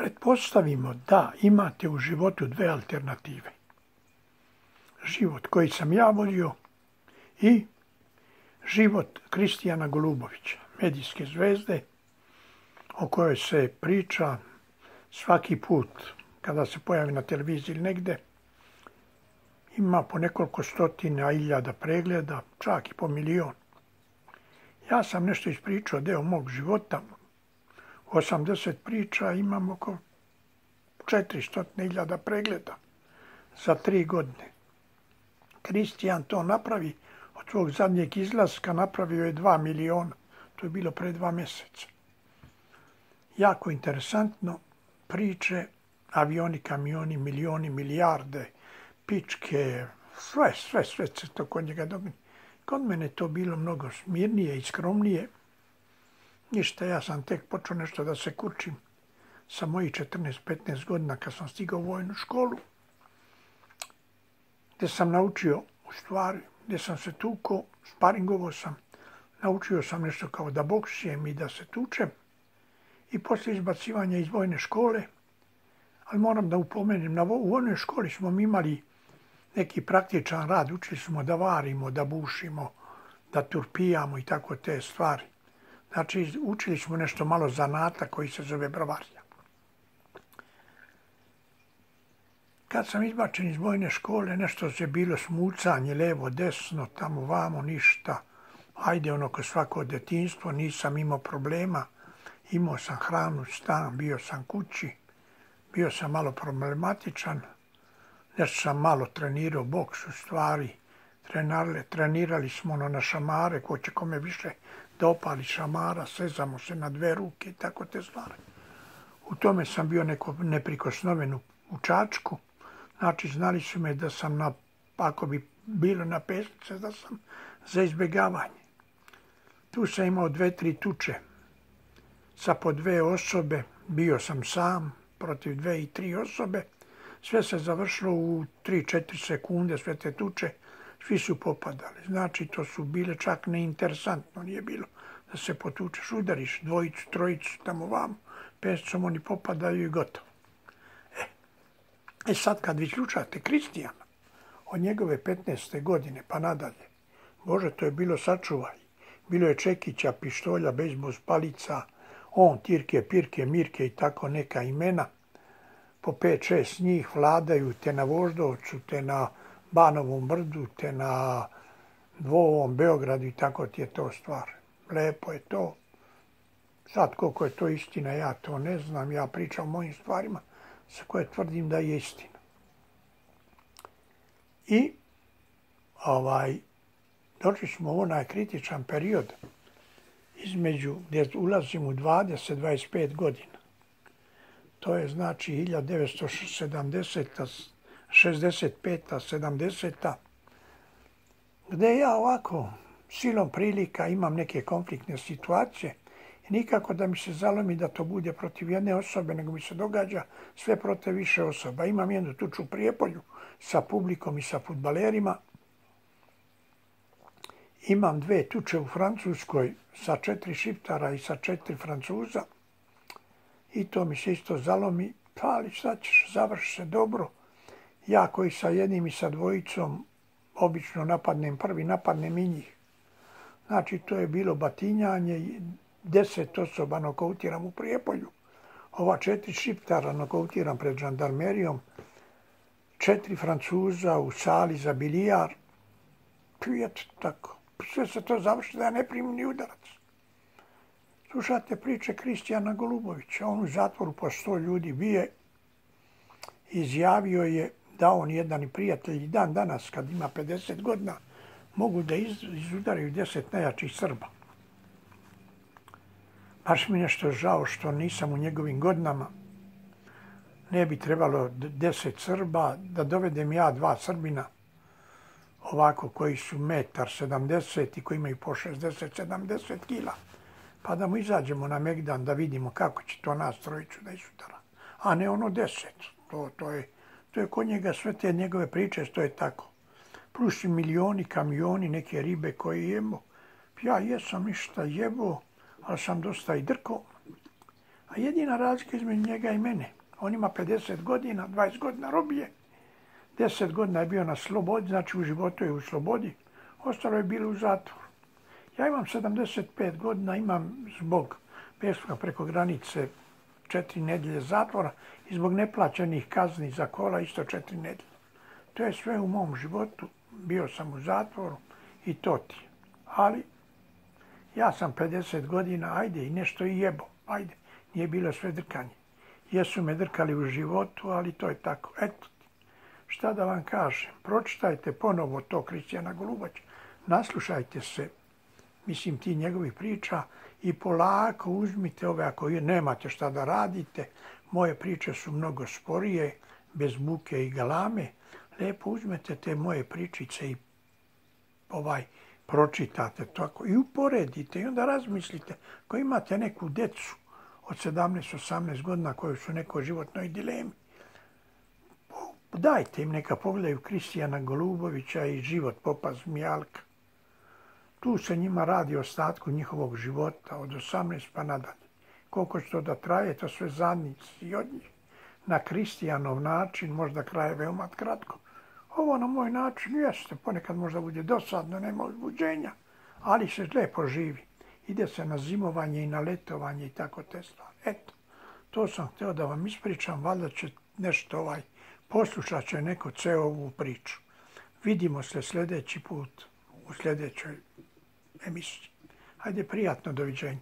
Pretpostavimo da imate u životu dve alternative. Život koji sam ja vodio i život Kristijana Golubovića, medijske zvezde, o kojoj se priča svaki put kada se pojavi na televiziji ili negde. Ima po nekoliko stotina hiljada pregleda, čak i po milion. Ja sam nešto ispričao, deo mog života. 80 priča, imam oko 400.000 pregleda za 3 godine. Kristijan to napravi, od svog zadnjeg izlaska napravio je 2 miliona. To je bilo pre 2 mjeseca. Jako interesantno, priče, avioni, kamioni, milioni, milijarde, pičke, sve se to kod njega dobije. Kod mene to bilo mnogo smirnije i skromnije. Ništa, ja sam tek počeo nešto da se kurčim sa mojih 14-15 godina kad sam stigao u vojnu školu, gdje sam naučio, u stvari, gdje sam se tukao, sparingovao sam, naučio sam nešto kao da boksijem i da se tučem. I poslije izbacivanja iz vojne škole, ali moram da upomenem, u vojnoj školi smo imali neki praktičan rad, učili smo da varimo, da bušimo, da turpijamo i tako te stvari. Znači, učili smo nešto malo zanata koji se zove bravarija. Kad sam izbačen iz vojne škole, nešto se bilo smucanje, levo, desno, tamo, vamo, ništa. Ajde, ko svako detinjstvo, nisam imao problema. Imao sam hranu, stan, bio sam kući, bio sam malo problematičan. Nešto sam malo trenirao boks u stvari. Trenirali smo na šamare, ko će kome više da opali šamara, sezamo se na 2 ruke i tako te stvari. U tome sam bio neprikosnoven u Čačku. Znači, znali su me da sam, ako bi bilo na pesnice, da sam za izbjegavanje. Tu sam imao 2-3 tuče sa po 2 osobe. Bio sam sam protiv 2 i 3 osobe. Sve se završilo u 3-4 sekunde, sve te tuče. Svi su popadali. Znači, to su bile čak neinteresantno. Nije bilo da se potučeš, udariš 2, 3 tamo vamo. Pesicom oni popadaju i gotovo. Sad kad vi slušate Kristijana, od njegove 15. godine pa nadalje, Bože, to je bilo sačuvaj. Bilo je čekića, pištolja, bejzbol palica, tirke, pirke, mirke i tako neka imena. Po 5-6 njih vladaju te na Voždovcu, te na Banovom brdu, te na Dvovom Beogradu i tako ti je to stvar. Lepo je to. Sad koliko je to istina, ja to ne znam. Ja pričam o mojim stvarima za koje tvrdim da je istina. I došli smo u onaj kritičan period između gdje ulazim u 20-25 godina. To je znači 1970. 65. 70. Gdje ja ovako silom prilika imam neke konfliktne situacije i nikako da mi se zalomi da to bude protiv jedne osobe, nego mi se događa sve protiv više osoba. Imam jednu tuču u Prijepolju sa publikom i sa fudbalerima. Imam 2 tuče u Francuskoj sa 4 Šiptara i sa 4 Francuza. I to mi se isto zalomi, ali sad ćeš, završi se dobro. Ja koji sa jednim i sa dvojicom obično napadnem prvi, napadnem i njih. Znači, to je bilo batinjanje, 10 osoba nokautiram u Prijepolju, ova 4 Šiptara nokautiram pred žandarmerijom, 4 Francuza u sali za bilijar. Eto tako. Sve se to završi da ja ne primim ni udarac. Slušate priče Kristijana Golubovića. On u zatvoru po 100 ljudi bije. Izjavio je da on jedan prijatelj dan danas, kad ima 50 godina, mogu da izudaraju 10 najjačih Srba. Baš mi nešto žao što nisam u njegovim godinama. Ne bi trebalo 10 Srba, da dovedem ja 2 Srbina, ovako koji su 1,70 m i koji imaju po 60-70 kila. Pa da mu izađemo na Megdan da vidimo kako će to nas trojicu da isudara. A ne ono 10. To je kod njega sve te njegove priče, to je tako. Plus i milioni, kamioni, neke ribe koje jemo. Ja jesam ništa jebo, ali sam dosta i drko. A jedina razlika između njega i mene, on ima 50 godina, 20 godina robije, 10 godina je bio na slobodi, znači u životu je u slobodi, ostalo je bilo u zatvoru. Ja imam 75 godina, imam zbog prestupa preko granice 4 nedjelje zatvora i zbog neplaćenih kazni za kola isto 4 nedjelje. To je sve u mom životu, bio sam u zatvoru i to ti. Ali ja sam 50 godina, ajde i nešto i jebo, ajde, nije bilo sve drkanje. Jesu me drkali u životu, ali to je tako. Eto ti, šta da vam kažem, pročitajte ponovo to Kristijana Golubača, naslušajte se, mislim, ti njegovih priča i polako uzmite ove, ako nemate šta da radite, moje priče su mnogo sporije, bez muke i galame, lijepo uzmete te moje pričice i pročitate tako i uporedite i onda razmislite, ako imate neku decu od 17-18 godina koji su u nekoj životnoj dilemi, dajte im neka pogledaju Kristijana Golubovića i Život popa Zmijalka. Tu se njima radi o ostatku njihovog života od 18 pa nadalje. Koliko će to da traje, to sve zadnjici i od njih. Na Kristijanov način možda kraje veoma kratko. Ovo na moj način jeste, ponekad možda bude dosadno, nema uzbuđenja, ali se lijepo živi. Ide se na zimovanje i na letovanje i tako te stvari. Eto, to sam htio da vam ispričam, valjda će nešto poslušat će neko ceo ovu priču. Vidimo se sljedeći put u sljedećoj emisiji. Hajde, prijatno, doviđenja.